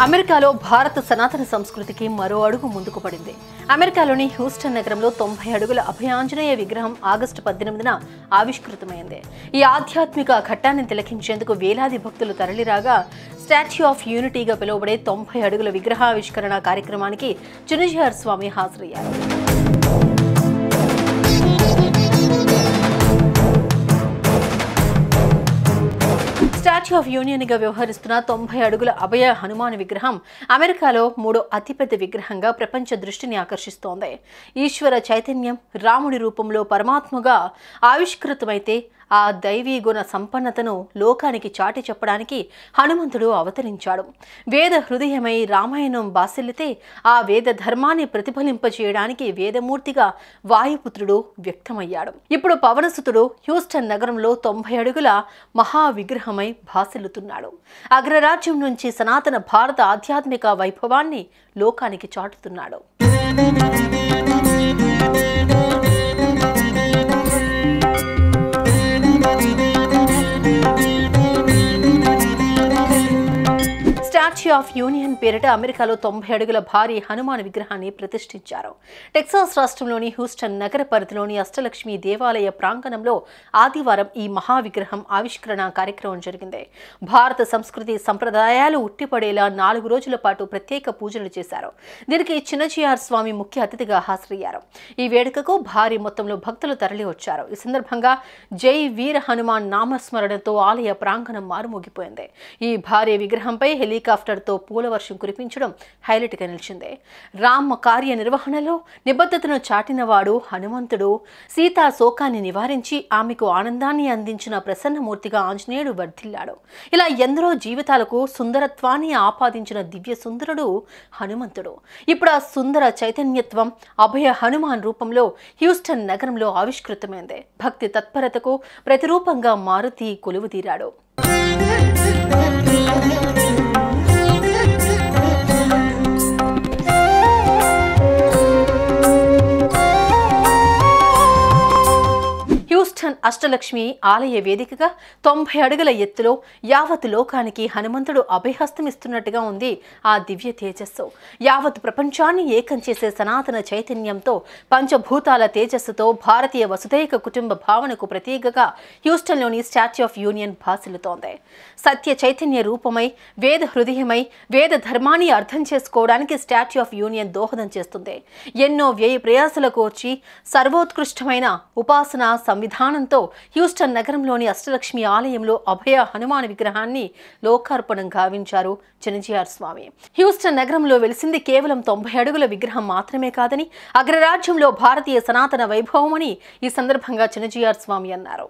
అమెరికాలో భారత సనాతన సంస్కృతికి మరో అడుగు ముందుకు పడింది. అమెరికాలోని హ్యూస్టన్ నగరంలో 90 అడుగుల అభయాంజనేయ విగ్రహం ఆగస్టు 18న ఆవిష్కృతమైంది. ఈ ఆధ్యాత్మిక ఘట్టాన్ని తిలకించేందుకు వేలాది భక్తులు తరలిరాగా స్టాచ్యూ ఆఫ్ యూనిటీగా పిలువబడే 90 అడుగుల విగ్రహావిష్కరణ కార్యక్రమానికి చినజియర్ స్వామి హాజరయ్యారు. స్టాచ్యూ ఆఫ్ యూనియన్ గా వ్యవహరిస్తున్న 90 అడుగుల అభయ హనుమాన్ విగ్రహం అమెరికాలో మూడో అతిపెద్ద విగ్రహంగా ప్రపంచ దృష్టిని ఆకర్షిస్తోంది. ఈశ్వర చైతన్యం రాముడి రూపంలో పరమాత్మగా ఆవిష్కృతమైతే ఆ దైవీ గుణ సంపన్నతను లోకానికి చాటి చెప్పడానికి హనుమంతుడు అవతరించాడు. వేద హృదయమై రామాయణం బాసిల్లితే ఆ వేద ధర్మాన్ని ప్రతిఫలింపచేయడానికి వేదమూర్తిగా వాయుపుత్రుడు వ్యక్తమయ్యాడు. ఇప్పుడు పవనసుతుడు హ్యూస్టన్ నగరంలో 90 అడుగుల మహా విగ్రహమై భాసిల్లుతున్నాడు. అగ్రరాజ్యం నుంచి సనాతన భారత ఆధ్యాత్మిక వైభవాన్ని లోకానికి చాటుతున్నాడు. స్టాచ్యూ ఆఫ్ యూనియన్ పేరిట అమెరికాలో 90 అడుగుల భారీ హనుమాన్ విగ్రహాన్ని ప్రతిష్ఠించారు. టెక్సాస్ రాష్ట్రంలోని హ్యూస్టన్ నగర పరిధిలోని అష్టలక్ష్మి దేవాలయ ప్రాంగణంలో ఆదివారం ఈ మహా విగ్రహం ఆవిష్కరణ కార్యక్రమం జరిగింది. భారత సంస్కృతి సంప్రదాయాలు ఉట్టిపడేలా 4 రోజుల పాటు ప్రత్యేక పూజలు చేశారు. దీనికి చినజియర్ స్వామి ముఖ్య అతిథిగా హాజరయ్యారు. ఈ వేడుకకు భారీ మొత్తంలో భక్తులు తరలి వచ్చారు. ఈ సందర్భంగా జై వీర హనుమాన్ నామస్మరణతో ఆలయ ప్రాంగణం మారుమోగిపోయింది. ఈ భారీ విగ్రహంపై హెలికాప్టర్తో పూలవర్షం కురిపించడం హైలైట్ గా నిలిచింది. రామ కార్య నిర్వహణలో నిబద్ధతను చాటినవాడు హనుమంతుడు. సీతా శోకాన్ని నివారించి ఆమెకు ఆనందాన్ని అందించిన ప్రసన్నమూర్తిగా ఆంజనేయుడు వర్ధిల్లాడు. ఇలా ఎందరో జీవితాలకు సుందరత్వాన్ని ఆపాదించిన దివ్య సుందరుడు హనుమంతుడు. ఇప్పుడు ఆ సుందర చైతన్యత్వం అభయ హనుమాన్ రూపంలో హ్యూస్టన్ నగరంలో ఆవిష్కృతమైంది. భక్తి తత్పరతకు ప్రతిరూపంగా మారుతి కొలువుదీరాడు. హ్యూస్టన్ అష్టలక్ష్మి ఆలయ వేదికగా 90 అడుగుల ఎత్తులో యావత్ లోకానికి హనుమంతుడు అభయహస్తమిస్తున్నట్టుగా ఉంది ఆ దివ్య తేజస్సు. యావత్ ప్రపంచాన్ని ఏకం చేసే సనాతన చైతన్యంతో పంచభూతాల తేజస్సుతో భారతీయ వసుదైక కుటుంబ భావనకు ప్రతీకగా హ్యూస్టన్లోని స్టాచ్యూ ఆఫ్ యూనియన్ భాసిల్లుతోంది. సత్య చైతన్య రూపమై వేద హృదయమై వేద ధర్మాన్ని అర్థం చేసుకోవడానికి స్టాచ్యూ ఆఫ్ యూనియన్ దోహదం చేస్తుంది. ఎన్నో వ్యయ ప్రయాసల కోర్చి సర్వోత్కృష్టమైన ఉపాసన విధానంతో హ్యూస్టన్ నగరంలోని అష్టలక్ష్మి ఆలయంలో అభయ హనుమాన్ విగ్రహాన్ని లోకార్పణం గావించారు చినజియర్ స్వామి. హ్యూస్టన్ నగరంలో వెలిసింది కేవలం 90 అడుగుల విగ్రహం మాత్రమే కాదని అగ్రరాజ్యంలో భారతీయ సనాతన వైభవమని ఈ సందర్భంగా చినజియర్ స్వామి అన్నారు.